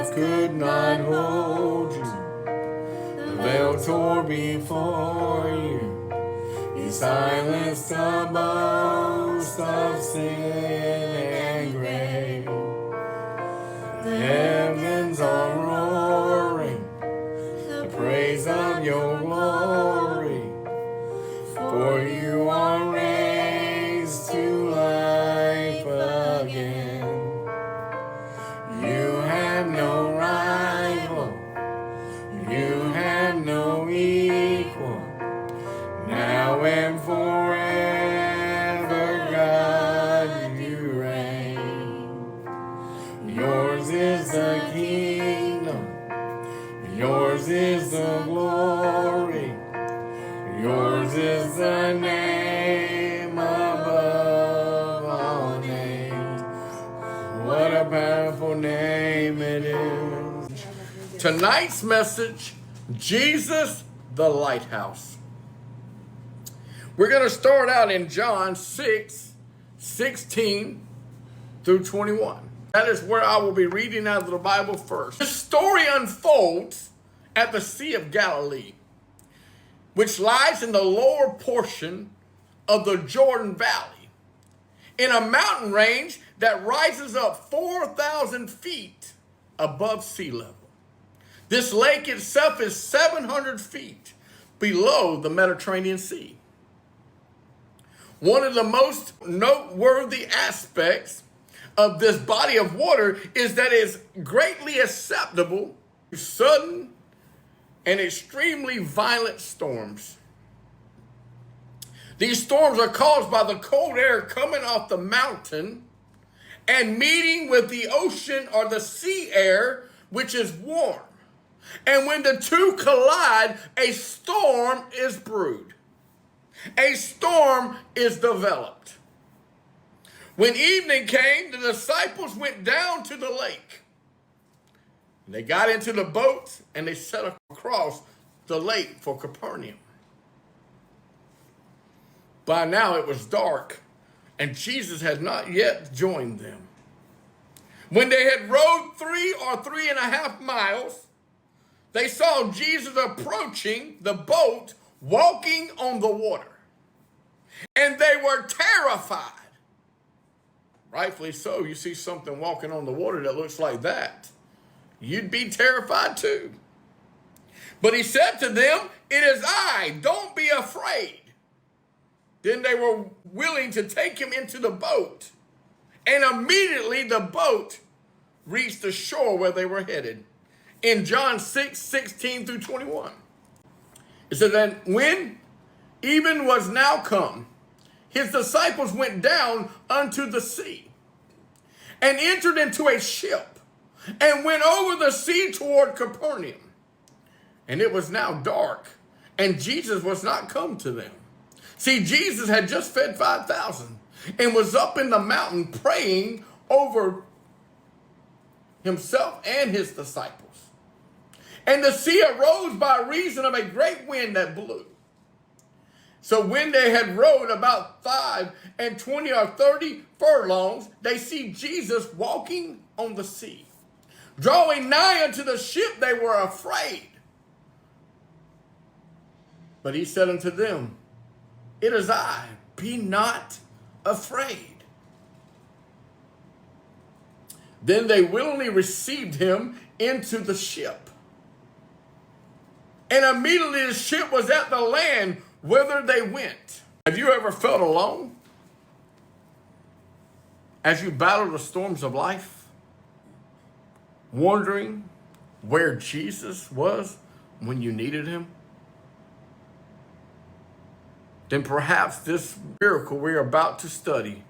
earth could not hold you. The veil tore before you. You silenced the boast of sin and grave. The heavens are roaring the praise of your glory, for you are raised to life again. You have no rival, you have no equal, now and forever, God, you reign. Yours is the kingdom, yours is the glory, yours is the name above all names. What a powerful name it is. Tonight's message, Jesus the Lighthouse. We're going to start out in John 6:16 through 21. That is where I will be reading out of the Bible first. The story unfolds at the Sea of Galilee, which lies in the lower portion of the Jordan Valley, in a mountain range that rises up 4,000 feet above sea level. This lake itself is 700 feet below the Mediterranean Sea. One of the most noteworthy aspects of this body of water is that it is greatly susceptible to sudden and extremely violent storms. These storms are caused by the cold air coming off the mountain and meeting with the ocean or the sea air, which is warm. And when the two collide, a storm is brewed. A storm is developed. When evening came, the disciples went down to the lake. They got into the boats and they set across the lake for Capernaum. By now it was dark and Jesus had not yet joined them. When they had rowed 3 or 3.5 miles, they saw Jesus approaching the boat, walking on the water. And they were terrified. Rightfully so. You see something walking on the water that looks like that, you'd be terrified too. But he said to them, "It is I, don't be afraid." Then they were willing to take him into the boat. And immediately the boat reached the shore where they were headed. In John 6:16 through 21. It said that when even was now come, his disciples went down unto the sea and entered into a ship and went over the sea toward Capernaum. And it was now dark, and Jesus was not come to them. See, Jesus had just fed 5,000 and was up in the mountain praying over himself and his disciples. And the sea arose by reason of a great wind that blew. So when they had rowed about 5 and 20 or 30 furlongs, they see Jesus walking on the sea. Drawing nigh unto the ship, they were afraid. But he said unto them, "It is I, be not afraid." Then they willingly received him into the ship. And immediately the ship was at the land whither they went. Have you ever felt alone as you battle the storms of life, wondering where Jesus was when you needed him? Then perhaps this miracle we're about to study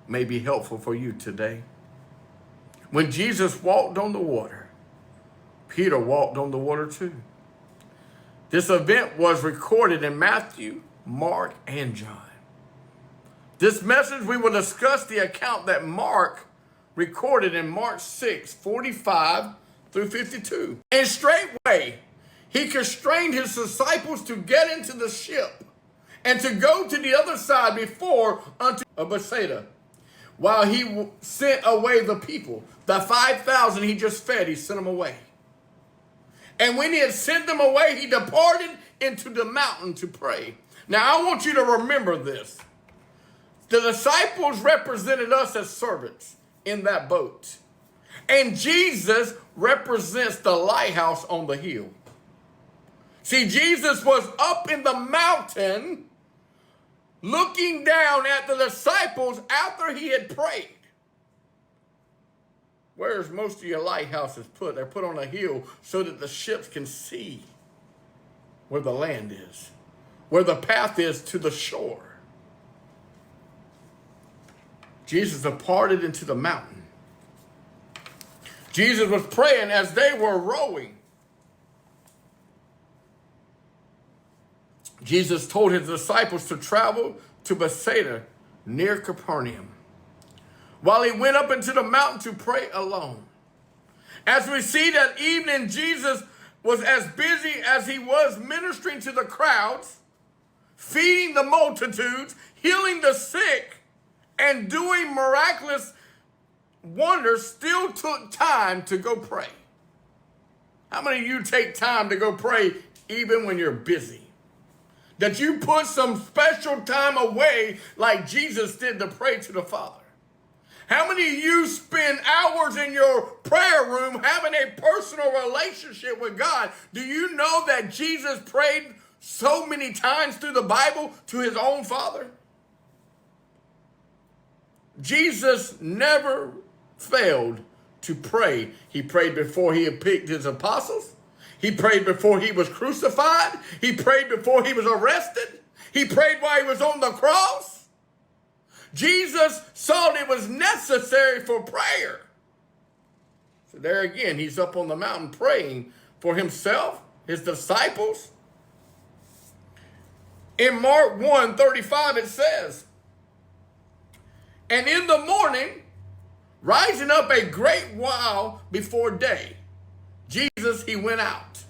may be helpful for you today. When Jesus walked on the water, Peter walked on the water too. This event was recorded in Matthew, Mark, and John. This message, we will discuss the account that Mark recorded in Mark 6:45 through 52. And straightway, he constrained his disciples to get into the ship and to go to the other side before unto Bethsaida, while he sent away the people. The 5,000 he just fed, he sent them away. And when he had sent them away, he departed into the mountain to pray. Now, I want you to remember this. The disciples represented us as servants in that boat. And Jesus represents the lighthouse on the hill. See, Jesus was up in the mountain looking down at the disciples after he had prayed. Where's most of your lighthouses put? They're put on a hill so that the ships can see where the land is, where the path is to the shore. Jesus departed into the mountain. Jesus was praying as they were rowing. Jesus told his disciples to travel to Bethsaida near Capernaum, while he went up into the mountain to pray alone. As we see that evening, Jesus was as busy as he was ministering to the crowds, feeding the multitudes, healing the sick, and doing miraculous wonders, still took time to go pray. How many of you take time to go pray even when you're busy? That you put some special time away like Jesus did to pray to the Father? How many of you spend hours in your prayer room having a personal relationship with God? Do you know that Jesus prayed so many times through the Bible to his own Father? Jesus never failed to pray. He prayed before he had picked his apostles. He prayed before he was crucified. He prayed before he was arrested. He prayed while he was on the cross. Jesus saw it was necessary for prayer. So there again, he's up on the mountain praying for himself, his disciples. In Mark 1:35 it says, "And in the morning, rising up a great while before day, Jesus, he went out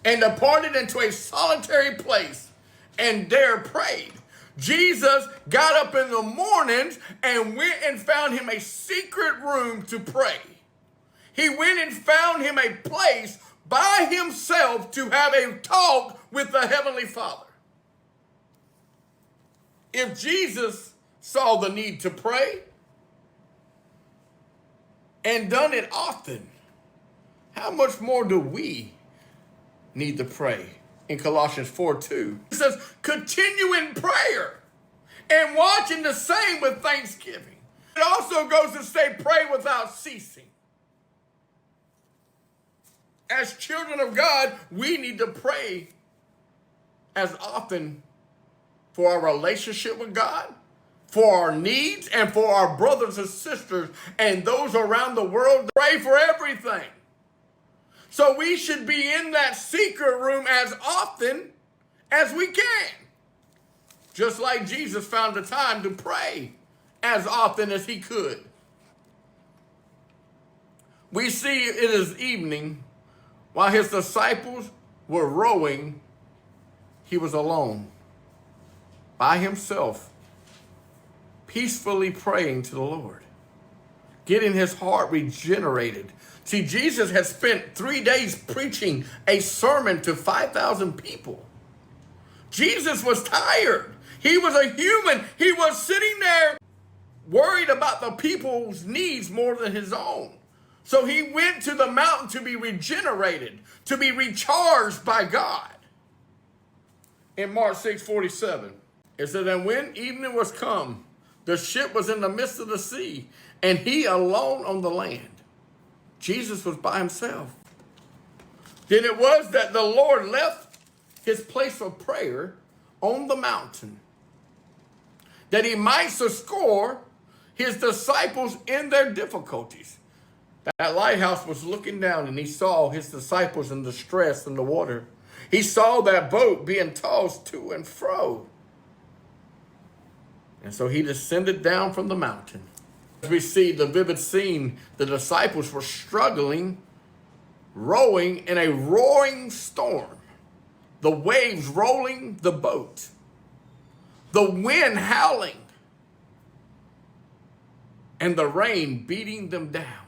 and departed into a solitary place and there prayed." Jesus got up in the mornings and went and found him a secret room to pray. He went and found him a place by himself to have a talk with the Heavenly Father. If Jesus saw the need to pray and done it often, how much more do we need to pray? In Colossians 4:2, it says, "Continue in prayer and watching the same with thanksgiving." It also goes to say, pray without ceasing. As children of God, we need to pray as often for our relationship with God, for our needs, and for our brothers and sisters and those around the world. Pray for everything. So we should be in that secret room as often as we can. Just like Jesus found the time to pray as often as he could. We see it is evening. While his disciples were rowing, he was alone, by himself, peacefully praying to the Lord, getting his heart regenerated. See, Jesus had spent 3 days preaching a sermon to 5,000 people. Jesus was tired. He was a human. He was sitting there worried about the people's needs more than his own. So he went to the mountain to be regenerated, to be recharged by God. In Mark 6:47, it said, "And when evening was come, the ship was in the midst of the sea, and he alone on the land." Jesus was by himself. Then it was that the Lord left his place of prayer on the mountain, that he might succor his disciples in their difficulties. That lighthouse was looking down, and he saw his disciples in distress in the water. He saw that boat being tossed to and fro. And so he descended down from the mountain. As we see the vivid scene, the disciples were struggling, rowing in a roaring storm. The waves rolling the boat. The wind howling. and the rain beating them down.